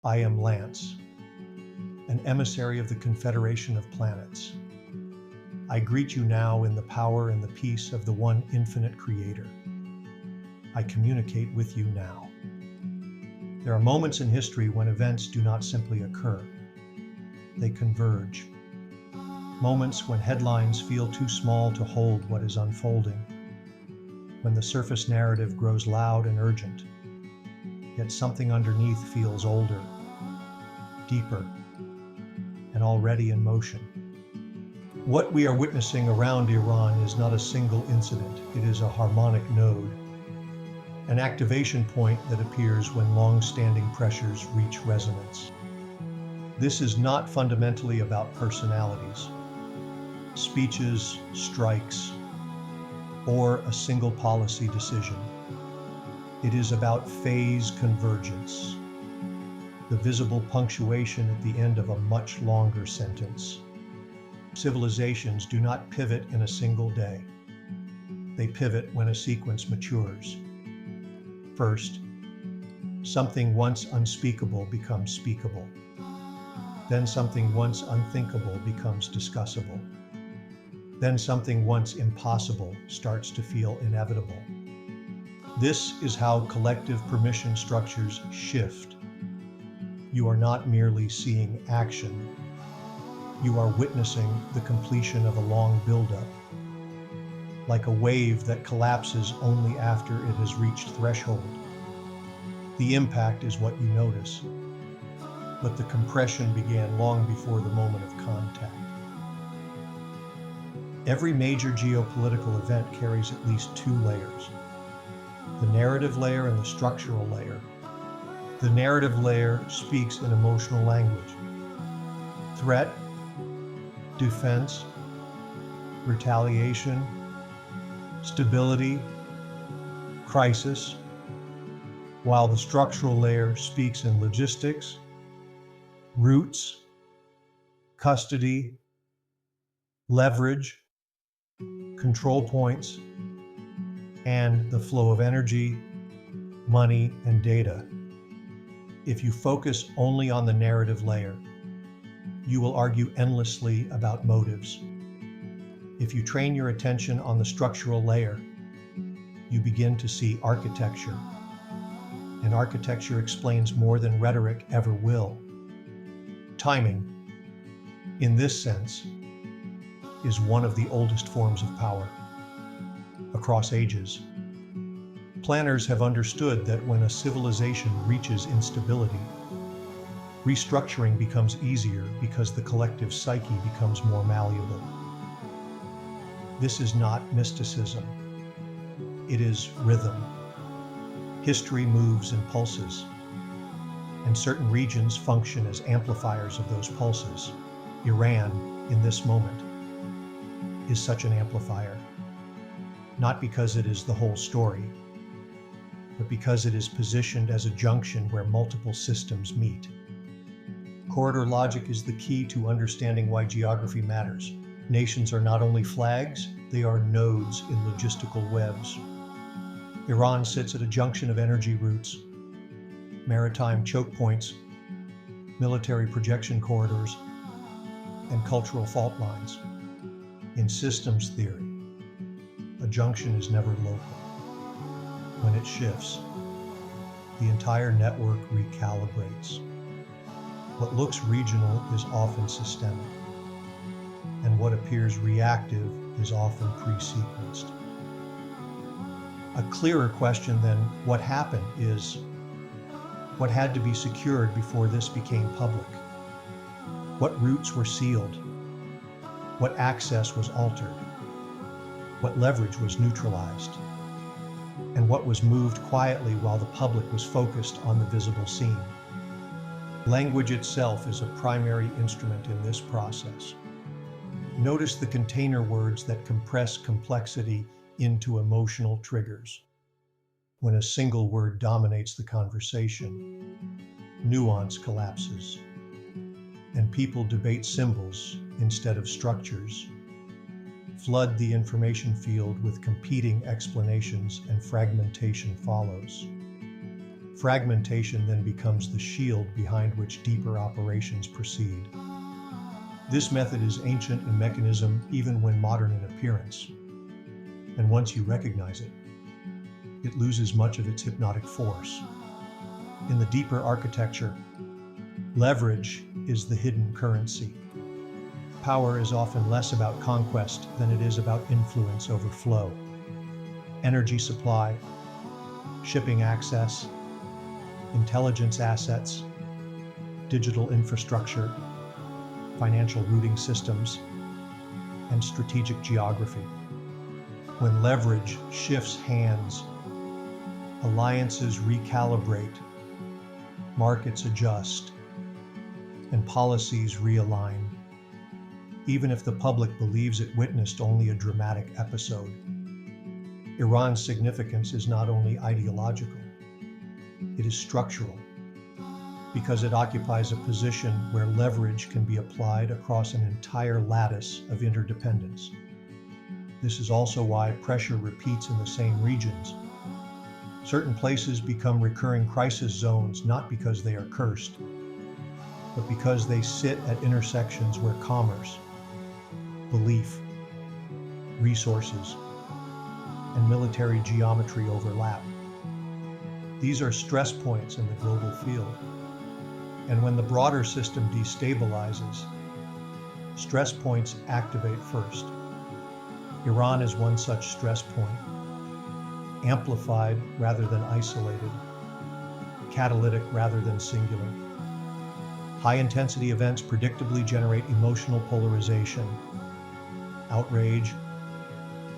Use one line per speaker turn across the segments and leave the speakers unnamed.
I am Lance, an emissary of the Confederation of Planets. I greet you now in the power and the peace of the one infinite Creator. I communicate with you now. There are moments in history when events do not simply occur. They converge. Moments when headlines feel too small to hold what is unfolding. When the surface narrative grows loud and urgent, yet something underneath feels older, deeper, and already in motion. What we are witnessing around Iran is not a single incident, it is a harmonic node, an activation point that appears when long-standing pressures reach resonance. This is not fundamentally about personalities, speeches, strikes, or a single policy decision. It is about phase convergence, the visible punctuation at the end of a much longer sentence. Civilizations do not pivot in a single day. They pivot when a sequence matures. First, something once unspeakable becomes speakable. Then something once unthinkable becomes discussable. Then something once impossible starts to feel inevitable. This is how collective permission structures shift. You are not merely seeing action. You are witnessing the completion of a long buildup, like a wave that collapses only after it has reached threshold. The impact is what you notice, but the compression began long before the moment of contact. Every major geopolitical event carries at least two layers: the narrative layer and the structural layer. The narrative layer speaks in emotional language. Threat, defense, retaliation, stability, crisis, while the structural layer speaks in logistics, roots, custody, leverage, control points, and the flow of energy, money, and data. If you focus only on the narrative layer, you will argue endlessly about motives. If you train your attention on the structural layer, you begin to see architecture. And architecture explains more than rhetoric ever will. Timing, in this sense, is one of the oldest forms of power. Across ages, planners have understood that when a civilization reaches instability, restructuring becomes easier because the collective psyche becomes more malleable. This is not mysticism. It is rhythm. History moves in pulses, and certain regions function as amplifiers of those pulses. Iran, in this moment, is such an amplifier, not because it is the whole story, but because it is positioned as a junction where multiple systems meet. Corridor logic is the key to understanding why geography matters. Nations are not only flags, they are nodes in logistical webs. Iran sits at a junction of energy routes, maritime choke points, military projection corridors, and cultural fault lines. In systems theory, a junction is never local. When it shifts, the entire network recalibrates. What looks regional is often systemic, and what appears reactive is often pre-sequenced. A clearer question than what happened is, what had to be secured before this became public? What routes were sealed? What access was altered? What leverage was neutralized? And what was moved quietly while the public was focused on the visible scene? Language itself is a primary instrument in this process. Notice the container words that compress complexity into emotional triggers. When a single word dominates the conversation, nuance collapses, and people debate symbols instead of structures. Flood the information field with competing explanations, and fragmentation follows. Fragmentation then becomes the shield behind which deeper operations proceed. This method is ancient in mechanism even when modern in appearance. And once you recognize it, it loses much of its hypnotic force. In the deeper architecture, leverage is the hidden currency. Power is often less about conquest than it is about influence over flow. Energy supply, shipping access, intelligence assets, digital infrastructure, financial routing systems, and strategic geography. When leverage shifts hands, alliances recalibrate, markets adjust, and policies realign, even if the public believes it witnessed only a dramatic episode. Iran's significance is not only ideological, it is structural, because it occupies a position where leverage can be applied across an entire lattice of interdependence. This is also why pressure repeats in the same regions. Certain places become recurring crisis zones not because they are cursed, but because they sit at intersections where commerce, belief, resources, and military geometry overlap. These are stress points in the global field. And when the broader system destabilizes, stress points activate first. Iran is one such stress point, amplified rather than isolated, catalytic rather than singular. High-intensity events predictably generate emotional polarization, outrage,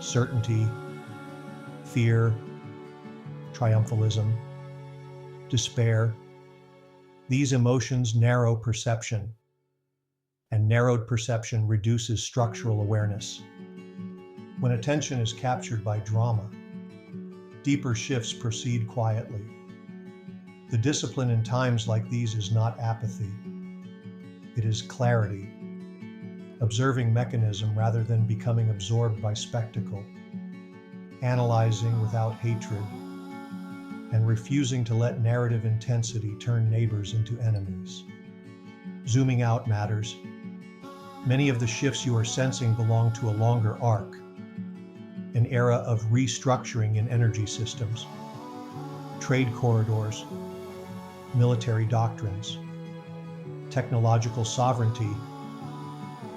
certainty, fear, triumphalism, despair. These emotions narrow perception, and narrowed perception reduces structural awareness. When attention is captured by drama, deeper shifts proceed quietly. The discipline in times like these is not apathy. It is clarity, observing mechanism rather than becoming absorbed by spectacle, analyzing without hatred, and refusing to let narrative intensity turn neighbors into enemies. Zooming out matters. Many of the shifts you are sensing belong to a longer arc, an era of restructuring in energy systems, trade corridors, military doctrines, technological sovereignty,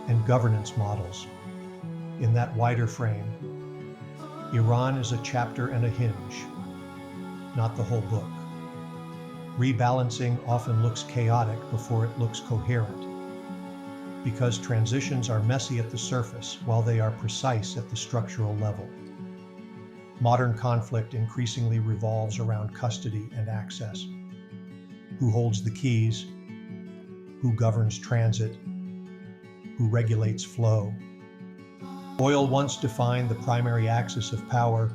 and governance models. In that wider frame, Iran is a chapter and a hinge, not the whole book. Rebalancing often looks chaotic before it looks coherent, because transitions are messy at the surface while they are precise at the structural level. Modern conflict increasingly revolves around custody and access. Who holds the keys? Who governs transit? Who regulates flow? Oil once defined the primary axis of power.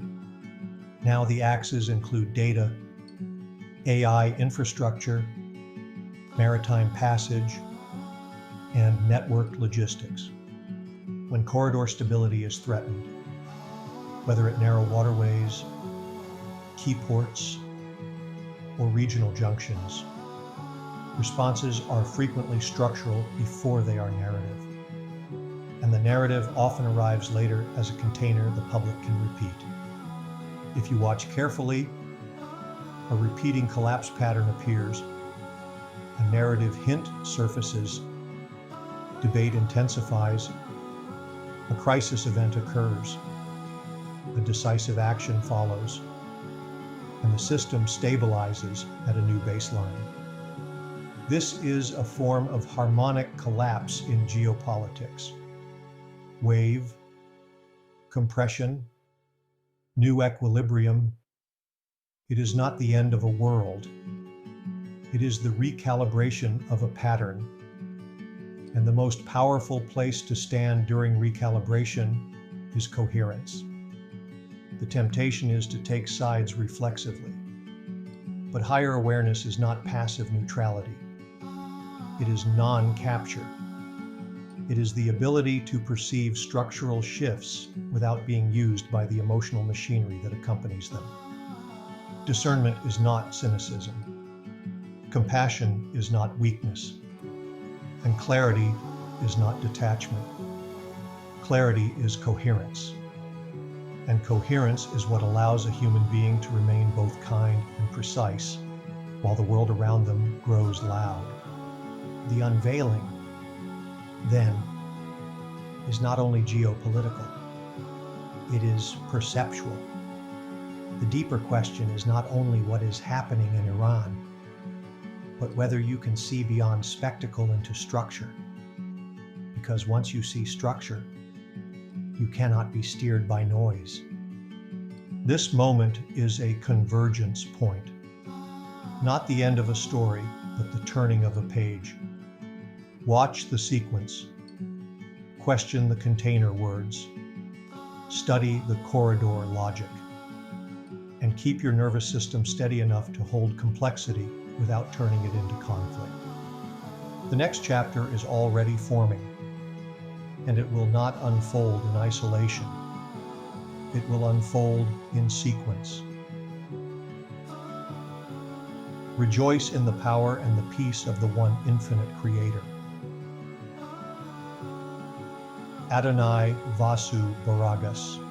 Now the axes include data, AI infrastructure, maritime passage, and networked logistics. When corridor stability is threatened, whether at narrow waterways, key ports, or regional junctions, responses are frequently structural before they are narrative. And the narrative often arrives later as a container the public can repeat. If you watch carefully, a repeating collapse pattern appears, a narrative hint surfaces, debate intensifies, a crisis event occurs, a decisive action follows, and the system stabilizes at a new baseline. This is a form of harmonic collapse in geopolitics. Wave, compression, new equilibrium. It is not the end of a world. It is the recalibration of a pattern. And the most powerful place to stand during recalibration is coherence. The temptation is to take sides reflexively. But higher awareness is not passive neutrality. It is non-capture. It is the ability to perceive structural shifts without being used by the emotional machinery that accompanies them. Discernment is not cynicism. Compassion is not weakness. And clarity is not detachment. Clarity is coherence. And coherence is what allows a human being to remain both kind and precise, while the world around them grows loud. The unveiling, then, is not only geopolitical, it is perceptual. The deeper question is not only what is happening in Iran, but whether you can see beyond spectacle into structure. Because once you see structure, you cannot be steered by noise. This moment is a convergence point. Not the end of a story, but the turning of a page. Watch the sequence. Question the container words. Study the corridor logic. And keep your nervous system steady enough to hold complexity without turning it into conflict. The next chapter is already forming, and it will not unfold in isolation. It will unfold in sequence. Rejoice in the power and the peace of the one infinite Creator. Adonai Vasu Baragas.